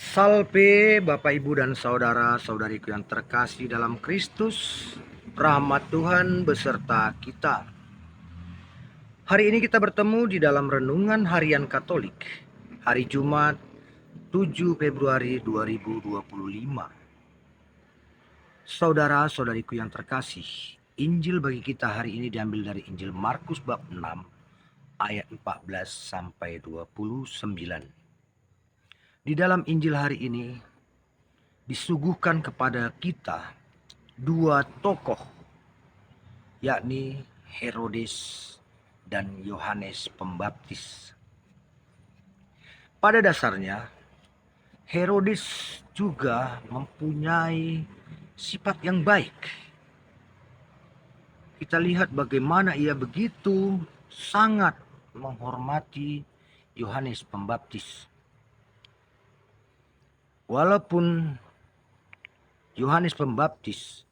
Salve Bapak Ibu dan saudara-saudariku yang terkasih dalam Kristus. Rahmat Tuhan beserta kita. Hari ini kita bertemu di dalam renungan harian Katolik, hari Jumat 7 Februari 2025. Saudara-saudariku yang terkasih, Injil bagi kita hari ini diambil dari Injil Markus bab 6 ayat 14 sampai 29. Di dalam Injil hari ini disuguhkan kepada kita dua tokoh, yakni Herodes dan Yohanes Pembaptis. Pada dasarnya, Herodes juga mempunyai sifat yang baik. Kita lihat bagaimana ia begitu sangat menghormati Yohanes Pembaptis. Walaupun Yohanes Pembaptis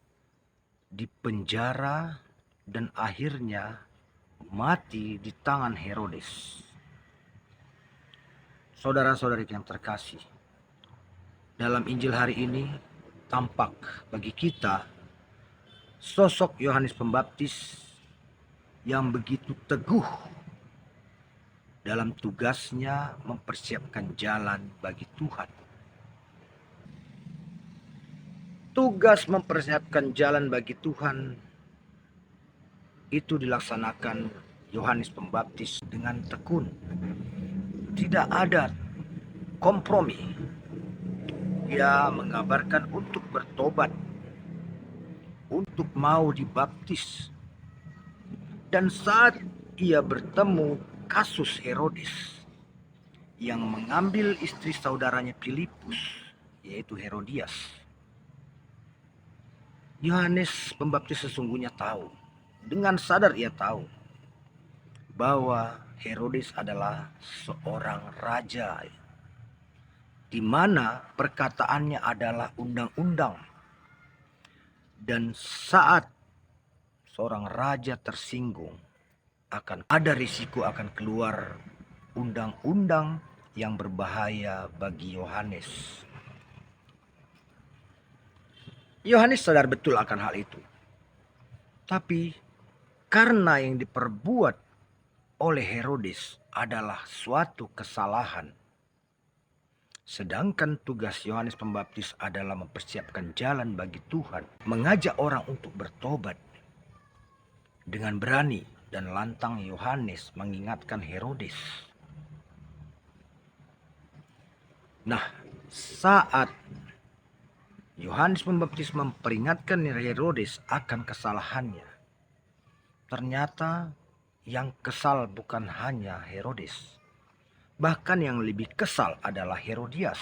dipenjara dan akhirnya mati di tangan Herodes. Saudara-saudari yang terkasih, dalam Injil hari ini tampak bagi kita sosok Yohanes Pembaptis yang begitu teguh dalam tugasnya mempersiapkan jalan bagi Tuhan. Tugas mempersiapkan jalan bagi Tuhan itu dilaksanakan Yohanes Pembaptis dengan tekun. Tidak ada kompromi. Dia mengabarkan untuk bertobat, untuk mau dibaptis. Dan saat ia bertemu kasus Herodes yang mengambil istri saudaranya Filipus, yaitu Herodias, Yohanes Pembaptis sesungguhnya tahu, dengan sadar ia tahu bahwa Herodes adalah seorang raja, di mana perkataannya adalah undang-undang. Dan saat seorang raja tersinggung, akan ada risiko akan keluar undang-undang yang berbahaya bagi Yohanes. Yohanes sadar betul akan hal itu. Tapi karena yang diperbuat oleh Herodes adalah suatu kesalahan, sedangkan tugas Yohanes Pembaptis adalah mempersiapkan jalan bagi Tuhan, mengajak orang untuk bertobat. Dengan berani dan lantang Yohanes mengingatkan Herodes. Nah, saat Yohanes Pembaptis memperingatkan Herodes akan kesalahannya, ternyata yang kesal bukan hanya Herodes. Bahkan yang lebih kesal adalah Herodias,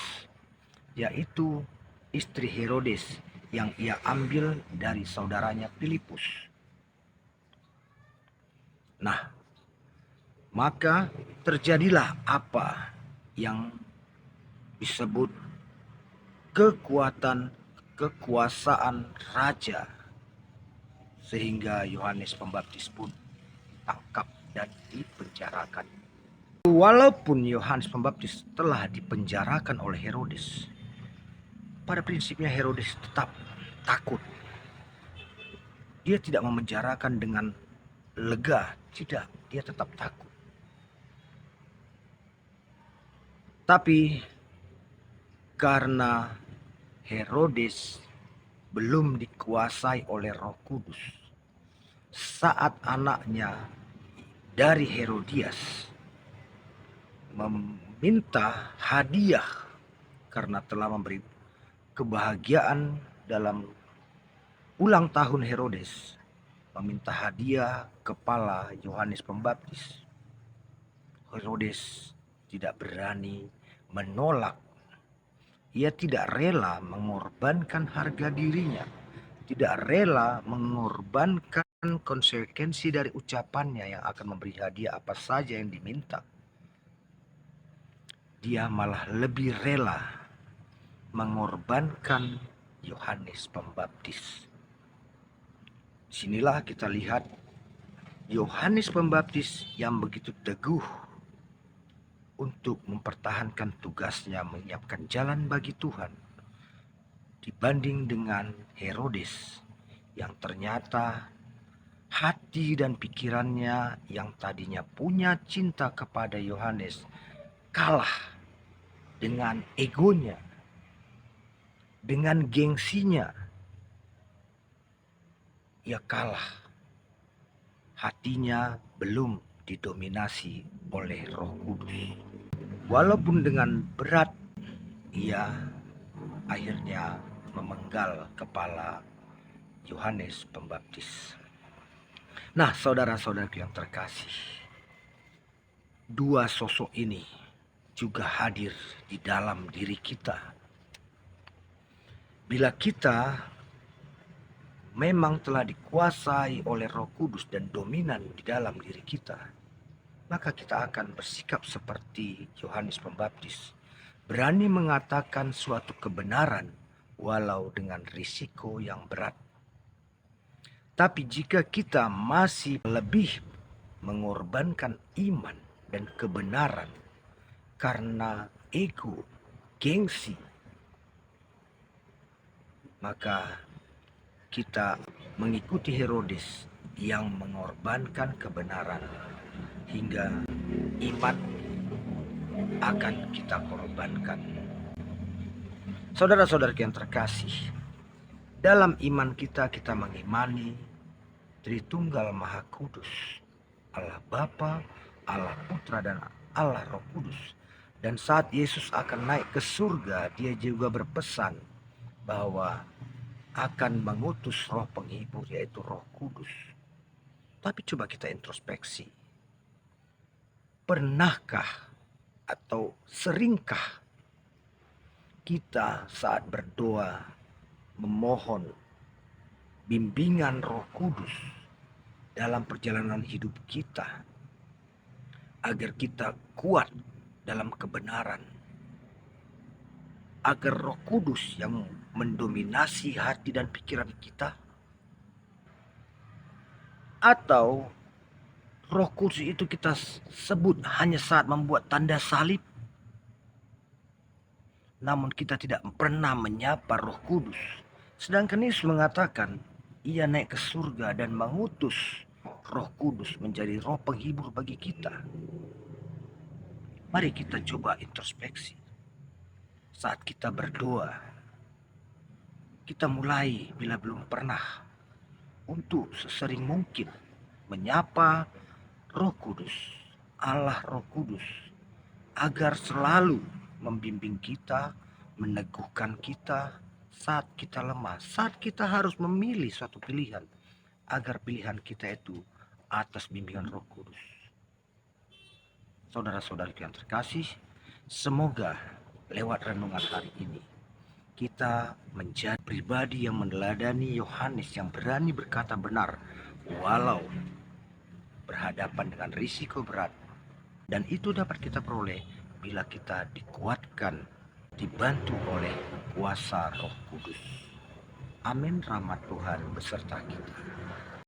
yaitu istri Herodes yang ia ambil dari saudaranya Filipus. Nah, maka terjadilah apa yang disebut kekuasaan raja, sehingga Yohanes Pembaptis pun tangkap dan dipenjarakan. Walaupun Yohanes Pembaptis telah dipenjarakan oleh Herodes, pada prinsipnya Herodes tetap takut. Dia tidak memenjarakan dengan lega, tidak, dia tetap takut. Tapi karena Herodes belum dikuasai oleh Roh Kudus, saat anaknya dari Herodias meminta hadiah karena telah memberi kebahagiaan dalam ulang tahun Herodes, meminta hadiah kepala Yohanes Pembaptis, Herodes tidak berani menolak. Ia tidak rela mengorbankan harga dirinya, tidak rela mengorbankan konsekuensi dari ucapannya yang akan memberi hadiah apa saja yang diminta. Dia malah lebih rela mengorbankan Yohanes Pembaptis. Sinilah kita lihat Yohanes Pembaptis yang begitu teguh untuk mempertahankan tugasnya menyiapkan jalan bagi Tuhan, dibanding dengan Herodes yang ternyata hati dan pikirannya yang tadinya punya cinta kepada Yohanes kalah dengan egonya, dengan gengsinya. Ia kalah. Hatinya belum didominasi oleh Roh Kudus. Walaupun dengan berat, ia akhirnya memenggal kepala Yohanes Pembaptis. Nah, saudara-saudaraku yang terkasih, dua sosok ini juga hadir di dalam diri kita. Bila kita memang telah dikuasai oleh Roh Kudus dan dominan di dalam diri kita, maka kita akan bersikap seperti Yohanes Pembaptis, berani mengatakan suatu kebenaran walau dengan risiko yang berat. Tapi jika kita masih lebih mengorbankan iman dan kebenaran karena ego, gengsi, maka kita mengikuti Herodes yang mengorbankan kebenaran hingga iman akan kita korbankan. Saudara-saudara yang terkasih, dalam iman kita mengimani Tritunggal Maha Kudus, Allah Bapa, Allah Putra, dan Allah Roh Kudus. Dan saat Yesus akan naik ke surga, dia juga berpesan bahwa akan mengutus roh penghibur, yaitu Roh Kudus. Tapi coba kita introspeksi. Pernahkah atau seringkah kita saat berdoa memohon bimbingan Roh Kudus dalam perjalanan hidup kita agar kita kuat dalam kebenaran, agar Roh Kudus yang mendominasi hati dan pikiran kita? Atau Roh Kudus itu kita sebut hanya saat membuat tanda salib, namun kita tidak pernah menyapa Roh Kudus? Sedangkan Yesus mengatakan ia naik ke surga dan mengutus Roh Kudus menjadi roh penghibur bagi kita. Mari kita coba introspeksi. Saat kita berdoa, kita mulai bila belum pernah untuk sesering mungkin menyapa Roh Kudus, Allah Roh Kudus, agar selalu membimbing kita, meneguhkan kita saat kita lemah, saat kita harus memilih suatu pilihan, agar pilihan kita itu atas bimbingan Roh Kudus. Saudara-saudari yang terkasih, semoga lewat renungan hari ini kita menjadi pribadi yang meneladani Yohanes yang berani berkata benar walau berhadapan dengan risiko berat. Dan itu dapat kita peroleh bila kita dikuatkan, dibantu oleh kuasa Roh Kudus. Amin. Rahmat Tuhan beserta kita.